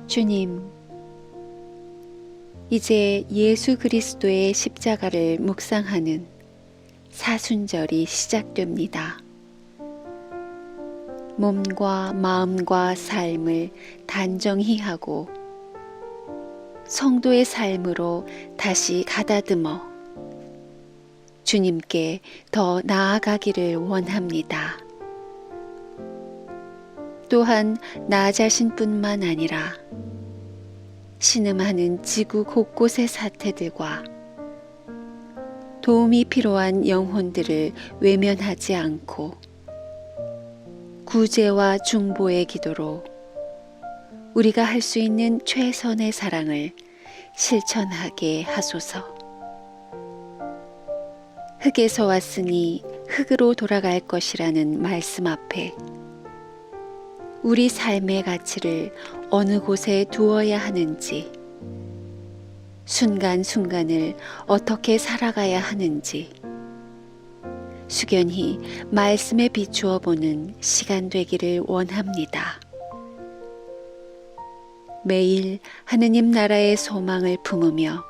주님, 이제 예수 그리스도의 십자가를 묵상하는 사순절이 시작됩니다. 몸과 마음과 삶을 단정히 하고 성도의 삶으로 다시 가다듬어 주님께 더 나아가기를 원합니다. 또한 나 자신뿐만 아니라 신음하는 지구 곳곳의 사태들과 도움이 필요한 영혼들을 외면하지 않고 구제와 중보의 기도로 우리가 할 수 있는 최선의 사랑을 실천하게 하소서. 흙에서 왔으니 흙으로 돌아갈 것이라는 말씀 앞에 우리 삶의 가치를 어느 곳에 두어야 하는지, 순간순간을 어떻게 살아가야 하는지 숙연히 말씀에 비추어 보는 시간 되기를 원합니다. 매일 하느님 나라의 소망을 품으며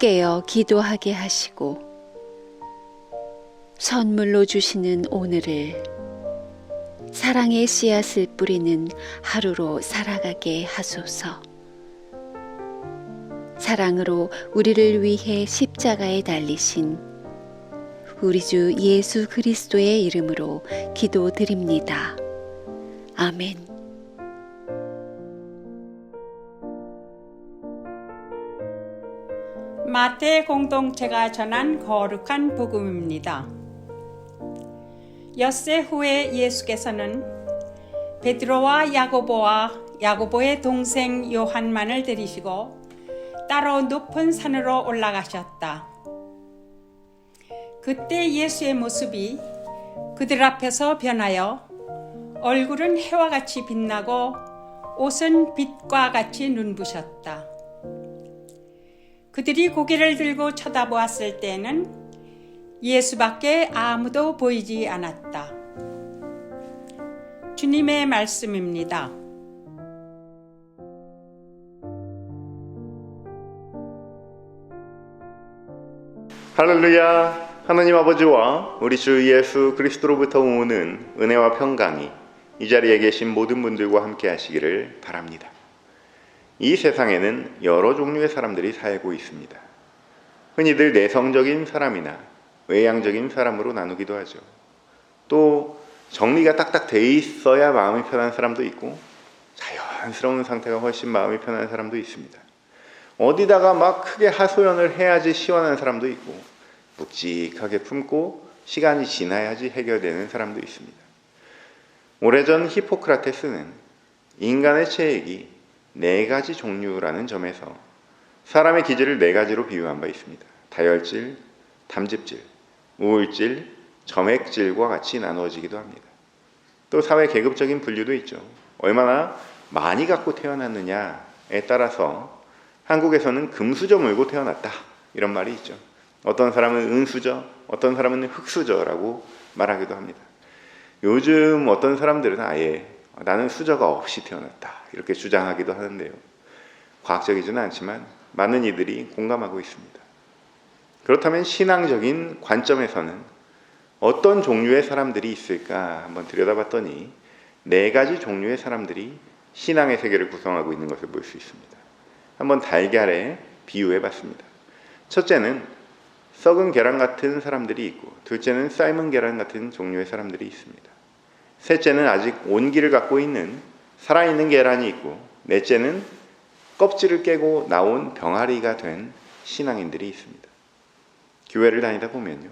깨어 기도하게 하시고 선물로 주시는 오늘을 사랑의 씨앗을 뿌리는 하루로 살아가게 하소서. 사랑으로 우리를 위해 십자가에 달리신 우리 주 예수 그리스도의 이름으로 기도드립니다. 아멘. 마태 공동체가 전한 거룩한 복음입니다. 엿새 후에 예수께서는 베드로와 야고보의 동생 요한만을 데리시고 따로 높은 산으로 올라가셨다. 그때 예수의 모습이 그들 앞에서 변하여 얼굴은 해와 같이 빛나고 옷은 빛과 같이 눈부셨다. 그들이 고개를 들고 쳐다보았을 때에는 예수밖에 아무도 보이지 않았다. 주님의 말씀입니다. 할렐루야! 하나님 아버지와 우리 주 예수 그리스도로부터 오는 은혜와 평강이 이 자리에 계신 모든 분들과 함께 하시기를 바랍니다. 이 세상에는 여러 종류의 사람들이 살고 있습니다. 흔히들 내성적인 사람이나 외향적인 사람으로 나누기도 하죠. 또 정리가 딱딱 돼 있어야 마음이 편한 사람도 있고 자연스러운 상태가 훨씬 마음이 편한 사람도 있습니다. 어디다가 막 크게 하소연을 해야지 시원한 사람도 있고 묵직하게 품고 시간이 지나야지 해결되는 사람도 있습니다. 오래전 히포크라테스는 인간의 체액이 4가지 종류라는 점에서 사람의 기질을 4가지로 비유한 바 있습니다. 다혈질, 담즙질, 우울질, 점액질과 같이 나누어지기도 합니다. 또 사회 계급적인 분류도 있죠. 얼마나 많이 갖고 태어났느냐에 따라서 한국에서는 금수저 물고 태어났다 이런 말이 있죠. 어떤 사람은 은수저, 어떤 사람은 흙수저라고 말하기도 합니다. 요즘 어떤 사람들은 아예 나는 수저가 없이 태어났다 이렇게 주장하기도 하는데요. 과학적이지는 않지만 많은 이들이 공감하고 있습니다. 그렇다면 신앙적인 관점에서는 어떤 종류의 사람들이 있을까 한번 들여다봤더니 4가지 종류의 사람들이 신앙의 세계를 구성하고 있는 것을 볼 수 있습니다. 한번 달걀에 비유해봤습니다. 첫째는 썩은 계란 같은 사람들이 있고, 둘째는 삶은 계란 같은 종류의 사람들이 있습니다. 셋째는 아직 온기를 갖고 있는 살아있는 계란이 있고, 넷째는 껍질을 깨고 나온 병아리가 된 신앙인들이 있습니다. 교회를 다니다 보면요,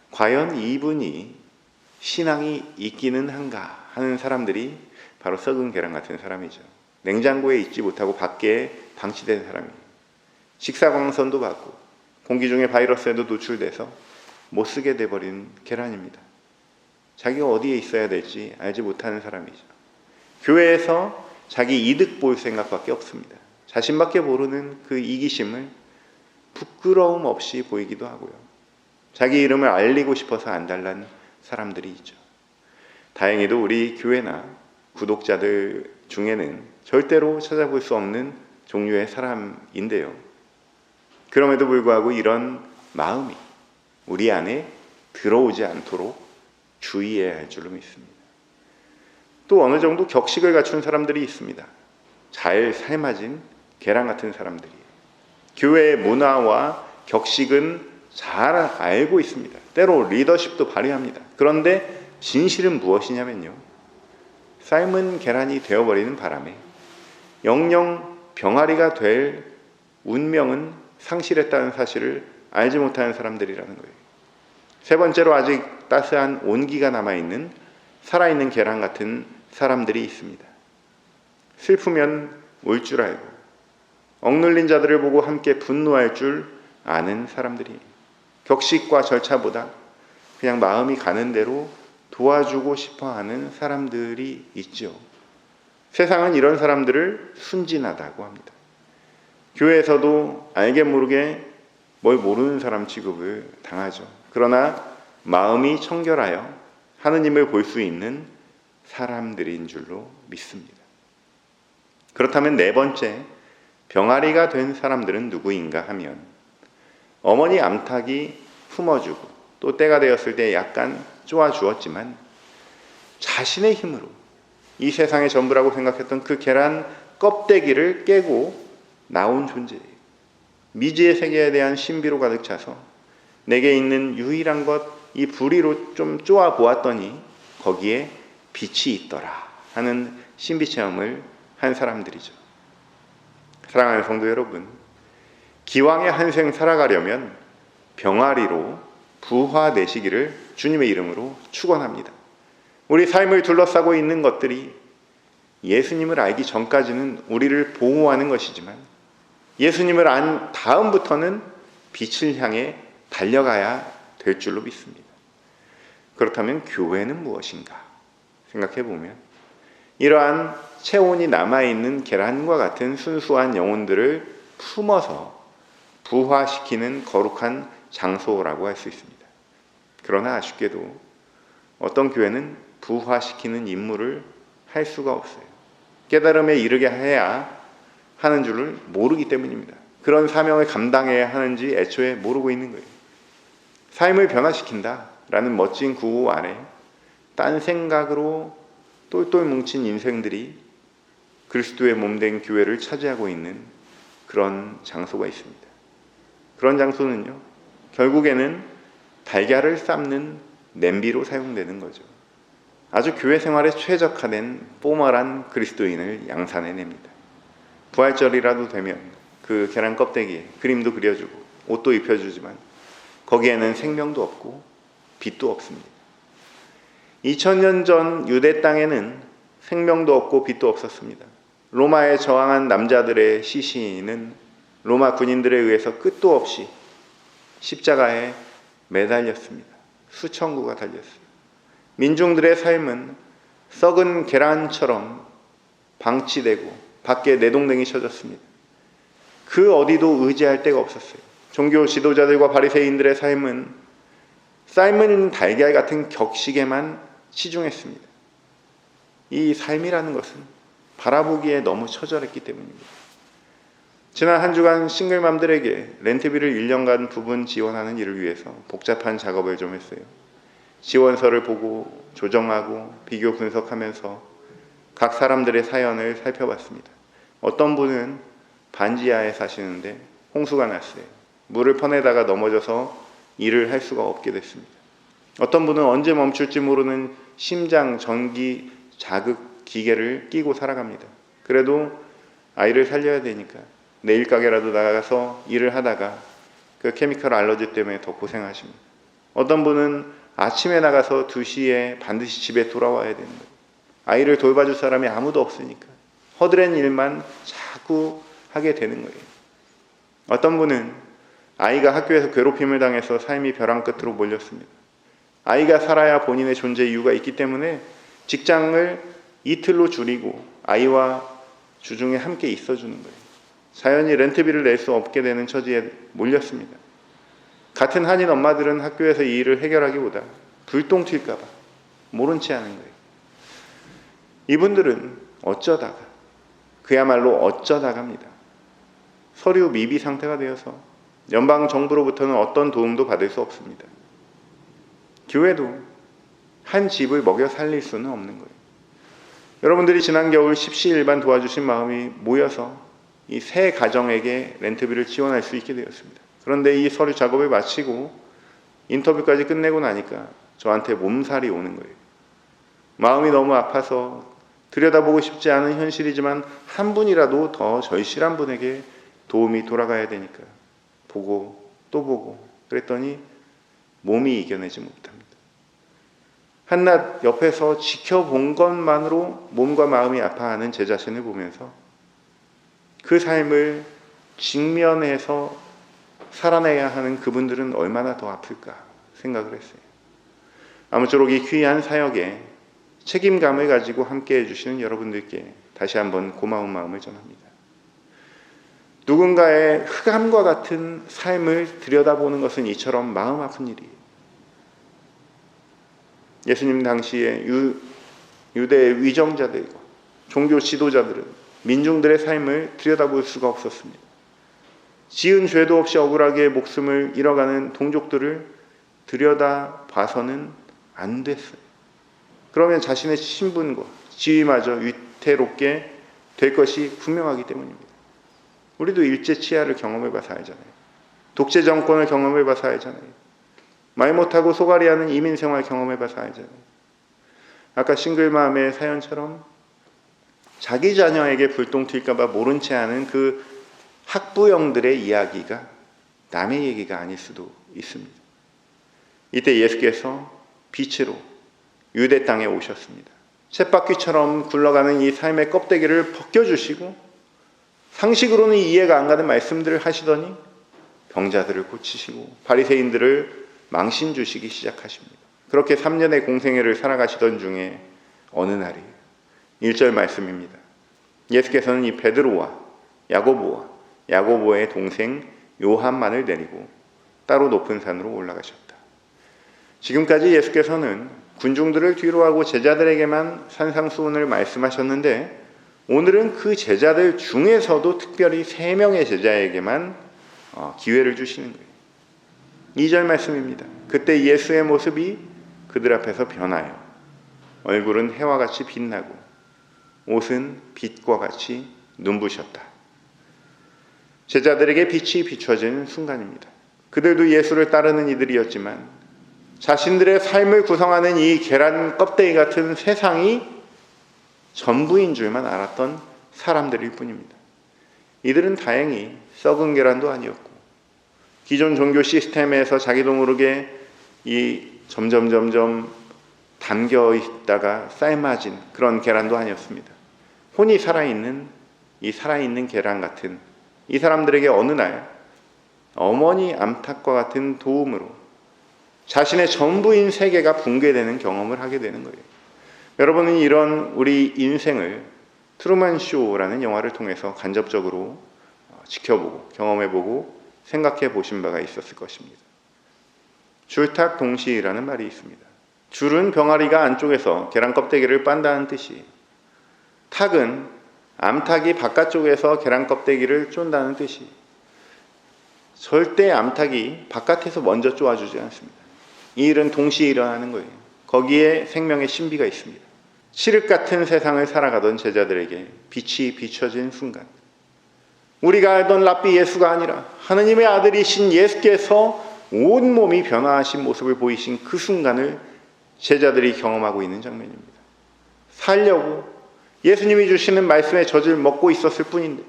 과연 이분이 신앙이 있기는 한가 하는 사람들이 바로 썩은 계란 같은 사람이죠. 냉장고에 있지 못하고 밖에 방치된 사람이에요. 식사광선도 받고 공기 중에 바이러스에도 노출돼서 못쓰게 돼버린 계란입니다. 자기가 어디에 있어야 될지 알지 못하는 사람이죠. 교회에서 자기 이득 볼 생각밖에 없습니다. 자신밖에 모르는 그 이기심을 부끄러움 없이 보이기도 하고요. 자기 이름을 알리고 싶어서 안달난 사람들이 있죠. 다행히도 우리 교회나 구독자들 중에는 절대로 찾아볼 수 없는 종류의 사람인데요. 그럼에도 불구하고 이런 마음이 우리 안에 들어오지 않도록 주의해야 할 줄로 믿습니다. 또 어느 정도 격식을 갖춘 사람들이 있습니다. 잘 삶아진 계란 같은 사람들이에요. 교회의 문화와 격식은 잘 알고 있습니다. 때로 리더십도 발휘합니다. 그런데 진실은 무엇이냐면요, 삶은 계란이 되어버리는 바람에 영영 병아리가 될 운명은 상실했다는 사실을 알지 못하는 사람들이라는 거예요. 세 번째로, 아직 따스한 온기가 남아있는 살아있는 계란 같은 사람들이 있습니다. 슬프면 울 줄 알고 억눌린 자들을 보고 함께 분노할 줄 아는 사람들이, 격식과 절차보다 그냥 마음이 가는 대로 도와주고 싶어하는 사람들이 있죠. 세상은 이런 사람들을 순진하다고 합니다. 교회에서도 알게 모르게 뭘 모르는 사람 취급을 당하죠. 그러나 마음이 청결하여 하느님을 볼 수 있는 사람들인 줄로 믿습니다. 그렇다면 네 번째, 병아리가 된 사람들은 누구인가 하면, 어머니 암탉이 품어주고 또 때가 되었을 때 약간 쪼아주었지만 자신의 힘으로 이 세상의 전부라고 생각했던 그 계란 껍데기를 깨고 나온 존재예요. 미지의 세계에 대한 신비로 가득 차서 내게 있는 유일한 것, 이 부리로 좀 쪼아 보았더니 거기에 빛이 있더라 하는 신비 체험을 한 사람들이죠. 사랑하는 성도 여러분, 기왕에 한 생 살아가려면 병아리로 부화되시기를 주님의 이름으로 축원합니다. 우리 삶을 둘러싸고 있는 것들이 예수님을 알기 전까지는 우리를 보호하는 것이지만 예수님을 안 다음부터는 빛을 향해 달려가야 될 줄로 믿습니다. 그렇다면 교회는 무엇인가 생각해 보면, 이러한 체온이 남아있는 계란과 같은 순수한 영혼들을 품어서 부화시키는 거룩한 장소라고 할 수 있습니다. 그러나 아쉽게도 어떤 교회는 부화시키는 임무를 할 수가 없어요. 깨달음에 이르게 해야 하는 줄을 모르기 때문입니다. 그런 사명을 감당해야 하는지 애초에 모르고 있는 거예요. 삶을 변화시킨다라는 멋진 구호 아래 딴 생각으로 똘똘 뭉친 인생들이 그리스도의 몸된 교회를 차지하고 있는 그런 장소가 있습니다. 그런 장소는요, 결국에는 달걀을 삶는 냄비로 사용되는 거죠. 아주 교회 생활에 최적화된 포멀한 그리스도인을 양산해냅니다. 부활절이라도 되면 그 계란 껍데기에 그림도 그려주고 옷도 입혀주지만 거기에는 생명도 없고 빛도 없습니다. 2000년 전 유대 땅에는 생명도 없고 빛도 없었습니다. 로마에 저항한 남자들의 시신은 로마 군인들에 의해서 끝도 없이 십자가에 매달렸습니다. 수천 구가 달렸습니다. 민중들의 삶은 썩은 계란처럼 방치되고 밖에 내동댕이 쳐졌습니다. 그 어디도 의지할 데가 없었어요. 종교 지도자들과 바리새인들의 삶은 삶은 달걀 같은 격식에만 치중했습니다. 이 삶이라는 것은 바라보기에 너무 처절했기 때문입니다. 지난 한 주간 싱글맘들에게 렌트비를 1년간 부분 지원하는 일을 위해서 복잡한 작업을 좀 했어요. 지원서를 보고 조정하고 비교 분석하면서 각 사람들의 사연을 살펴봤습니다. 어떤 분은 반지하에 사시는데 홍수가 났어요. 물을 퍼내다가 넘어져서 일을 할 수가 없게 됐습니다. 어떤 분은 언제 멈출지 모르는 심장 전기 자극 기계를 끼고 살아갑니다. 그래도 아이를 살려야 되니까 내일 가게라도 나가서 일을 하다가 그 케미컬 알러지 때문에 더 고생하십니다. 어떤 분은 아침에 나가서 2시에 반드시 집에 돌아와야 되는 거예요. 아이를 돌봐줄 사람이 아무도 없으니까 허드렛 일만 자꾸 하게 되는 거예요. 어떤 분은 아이가 학교에서 괴롭힘을 당해서 삶이 벼랑 끝으로 몰렸습니다. 아이가 살아야 본인의 존재 이유가 있기 때문에 직장을 이틀로 줄이고 아이와 주중에 함께 있어주는 거예요. 자연히 렌트비를 낼 수 없게 되는 처지에 몰렸습니다. 같은 한인 엄마들은 학교에서 이 일을 해결하기보다 불똥 튈까 봐 모른 채 하는 거예요. 이분들은 어쩌다가 그야말로 어쩌다갑니다. 서류 미비 상태가 되어서 연방 정부로부터는 어떤 도움도 받을 수 없습니다. 교회도 한 집을 먹여 살릴 수는 없는 거예요. 여러분들이 지난 겨울 십시일반 도와주신 마음이 모여서 이 세 가정에게 렌트비를 지원할 수 있게 되었습니다. 그런데 이 서류 작업을 마치고 인터뷰까지 끝내고 나니까 저한테 몸살이 오는 거예요. 마음이 너무 아파서 들여다보고 싶지 않은 현실이지만 한 분이라도 더 절실한 분에게 도움이 돌아가야 되니까 보고 또 보고 그랬더니 몸이 이겨내지 못합니다. 한낱 옆에서 지켜본 것만으로 몸과 마음이 아파하는 제 자신을 보면서 그 삶을 직면해서 살아내야 하는 그분들은 얼마나 더 아플까 생각을 했어요. 아무쪼록 이 귀한 사역에 책임감을 가지고 함께해 주시는 여러분들께 다시 한번 고마운 마음을 전합니다. 누군가의 흑암과 같은 삶을 들여다보는 것은 이처럼 마음 아픈 일이에요. 예수님 당시에 유대의 위정자들과 종교 지도자들은 민중들의 삶을 들여다볼 수가 없었습니다. 지은 죄도 없이 억울하게 목숨을 잃어가는 동족들을 들여다봐서는 안 됐어요. 그러면 자신의 신분과 지위마저 위태롭게 될 것이 분명하기 때문입니다. 우리도 일제치하를 경험해봐서 알잖아요. 독재 정권을 경험해봐서 알잖아요. 말 못하고 소갈이하는 이민생활 경험해봐서 알잖아요. 아까 싱글맘의 사연처럼 자기 자녀에게 불똥 튈까봐 모른 채 하는 그 학부형들의 이야기가 남의 얘기가 아닐 수도 있습니다. 이때 예수께서 빛으로 유대 땅에 오셨습니다. 쳇바퀴처럼 굴러가는 이 삶의 껍데기를 벗겨주시고 상식으로는 이해가 안 가는 말씀들을 하시더니 병자들을 고치시고 바리새인들을 망신 주시기 시작하십니다. 그렇게 3년의 공생애를 살아가시던 중에 어느 날이 1절 말씀입니다. 예수께서는 이 베드로와 야고보와 야고보의 동생 요한만을 데리고 따로 높은 산으로 올라가셨다. 지금까지 예수께서는 군중들을 뒤로하고 제자들에게만 산상수훈을 말씀하셨는데 오늘은 그 제자들 중에서도 특별히 3명의 제자에게만 기회를 주시는 거예요. 2절 말씀입니다. 그때 예수의 모습이 그들 앞에서 변하여 얼굴은 해와 같이 빛나고 옷은 빛과 같이 눈부셨다. 제자들에게 빛이 비춰지는 순간입니다. 그들도 예수를 따르는 이들이었지만 자신들의 삶을 구성하는 이 계란 껍데기 같은 세상이 전부인 줄만 알았던 사람들일 뿐입니다. 이들은 다행히 썩은 계란도 아니었고 기존 종교 시스템에서 자기도 모르게 이 점점 담겨 있다가 삶아진 그런 계란도 아니었습니다. 혼이 살아있는 이 살아있는 계란 같은 이 사람들에게 어느 날 어머니 암탉과 같은 도움으로 자신의 전부인 세계가 붕괴되는 경험을 하게 되는 거예요. 여러분은 이런 우리 인생을 트루먼 쇼라는 영화를 통해서 간접적으로 지켜보고 경험해보고 생각해 보신 바가 있었을 것입니다. 줄탁동시라는 말이 있습니다. 줄은 병아리가 안쪽에서 계란 껍데기를 빤다는 뜻이에요. 탁은 암탉이 바깥쪽에서 계란 껍데기를 쫀다는 뜻이에요. 절대 암탉이 바깥에서 먼저 쪼아주지 않습니다. 이 일은 동시에 일어나는 거예요. 거기에 생명의 신비가 있습니다. 칠흑 같은 세상을 살아가던 제자들에게 빛이 비춰진 순간, 우리가 알던 랍비 예수가 아니라 하느님의 아들이신 예수께서 온몸이 변화하신 모습을 보이신 그 순간을 제자들이 경험하고 있는 장면입니다. 살려고 예수님이 주시는 말씀의 젖을 먹고 있었을 뿐인데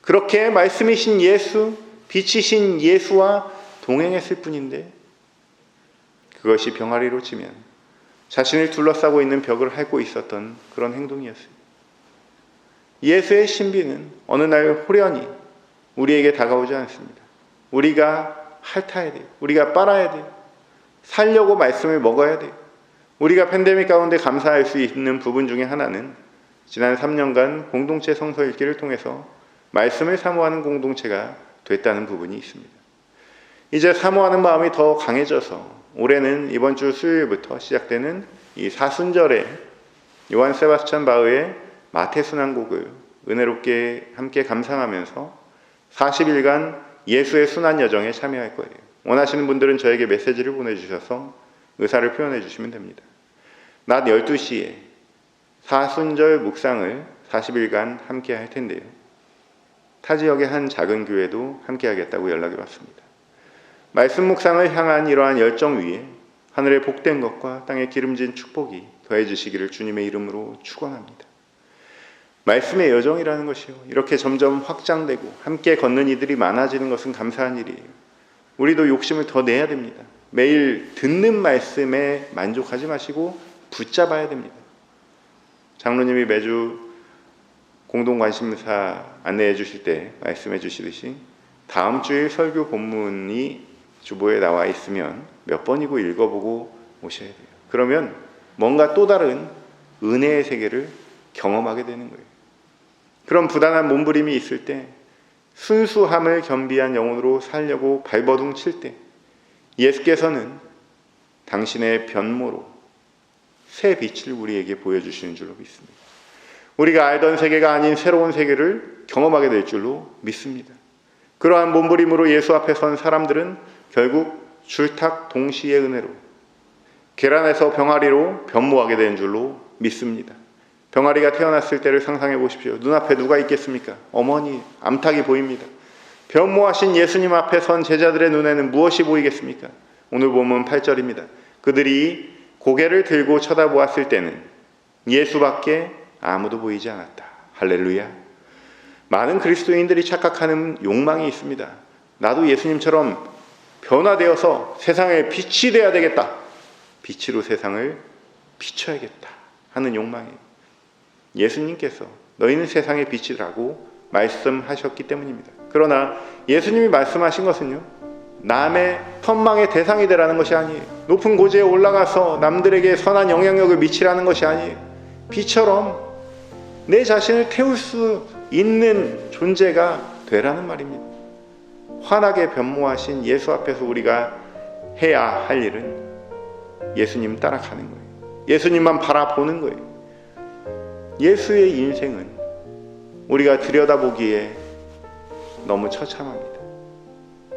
그렇게 말씀이신 예수, 빛이신 예수와 동행했을 뿐인데 그것이 병아리로 치면 자신을 둘러싸고 있는 벽을 핥고 있었던 그런 행동이었습니다. 예수의 신비는 어느 날 호련히 우리에게 다가오지 않습니다. 우리가 핥아야 돼요. 우리가 빨아야 돼요. 살려고 말씀을 먹어야 돼요. 우리가 팬데믹 가운데 감사할 수 있는 부분 중에 하나는 지난 3년간 공동체 성서 읽기를 통해서 말씀을 사모하는 공동체가 됐다는 부분이 있습니다. 이제 사모하는 마음이 더 강해져서 올해는 이번 주 수요일부터 시작되는 이 사순절에 요한 세바스찬 바흐의 마태순환곡을 은혜롭게 함께 감상하면서 40일간 예수의 순환 여정에 참여할 거예요. 원하시는 분들은 저에게 메시지를 보내주셔서 의사를 표현해 주시면 됩니다. 낮 12시에 사순절 묵상을 40일간 함께 할 텐데요. 타 지역의 한 작은 교회도 함께 하겠다고 연락이 왔습니다. 말씀 묵상을 향한 이러한 열정 위에 하늘의 복된 것과 땅의 기름진 축복이 더해 주시기를 주님의 이름으로 축원합니다. 말씀의 여정이라는 것이요, 이렇게 점점 확장되고 함께 걷는 이들이 많아지는 것은 감사한 일이에요. 우리도 욕심을 더 내야 됩니다. 매일 듣는 말씀에 만족하지 마시고 붙잡아야 됩니다. 장로님이 매주 공동관심사 안내해 주실 때 말씀해 주시듯이 다음 주일 설교 본문이 주보에 나와 있으면 몇 번이고 읽어보고 오셔야 돼요. 그러면 뭔가 또 다른 은혜의 세계를 경험하게 되는 거예요. 그런 부단한 몸부림이 있을 때, 순수함을 겸비한 영혼으로 살려고 발버둥 칠 때 예수께서는 당신의 변모로 새 빛을 우리에게 보여주시는 줄로 믿습니다. 우리가 알던 세계가 아닌 새로운 세계를 경험하게 될 줄로 믿습니다. 그러한 몸부림으로 예수 앞에 선 사람들은 결국 줄탁 동시의 은혜로 계란에서 병아리로 변모하게 된 줄로 믿습니다. 병아리가 태어났을 때를 상상해 보십시오. 눈앞에 누가 있겠습니까? 어머니, 암탉이 보입니다. 변모하신 예수님 앞에 선 제자들의 눈에는 무엇이 보이겠습니까? 오늘 본문 8절입니다. 그들이 고개를 들고 쳐다보았을 때는 예수밖에 아무도 보이지 않았다. 할렐루야. 많은 그리스도인들이 착각하는 욕망이 있습니다. 나도 예수님처럼 변화되어서 세상에 빛이 되어야 되겠다. 빛으로 세상을 비춰야겠다 하는 욕망이에요. 예수님께서 너희는 세상의 빛이라고 말씀하셨기 때문입니다. 그러나 예수님이 말씀하신 것은요, 남의 선망의 대상이 되라는 것이 아니에요. 높은 고지에 올라가서 남들에게 선한 영향력을 미치라는 것이 아니에요. 빛처럼 내 자신을 태울 수 있는 존재가 되라는 말입니다. 환하게 변모하신 예수 앞에서 우리가 해야 할 일은 예수님 따라가는 거예요. 예수님만 바라보는 거예요. 예수의 인생은 우리가 들여다보기에 너무 처참합니다.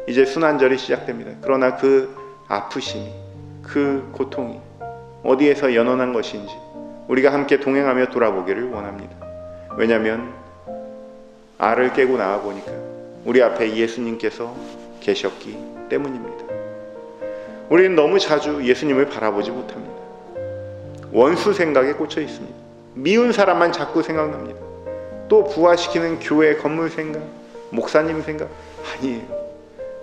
이제 순환절이 시작됩니다. 그러나 그 아프심이, 그 고통이 어디에서 연원한 것인지 우리가 함께 동행하며 돌아보기를 원합니다. 왜냐하면 알을 깨고 나와보니까 우리 앞에 예수님께서 계셨기 때문입니다. 우리는 너무 자주 예수님을 바라보지 못합니다. 원수 생각에 꽂혀 있습니다. 미운 사람만 자꾸 생각납니다. 또 부활시키는 교회 건물 생각, 목사님 생각, 아니에요.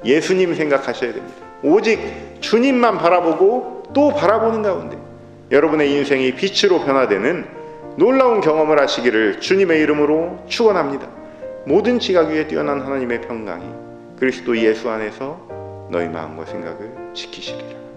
예수님 생각하셔야 됩니다. 오직 주님만 바라보고 또 바라보는 가운데 여러분의 인생이 빛으로 변화되는 놀라운 경험을 하시기를 주님의 이름으로 축원합니다. 모든 지각 위에 뛰어난 하나님의 평강이 그리스도 예수 안에서 너희 마음과 생각을 지키시리라.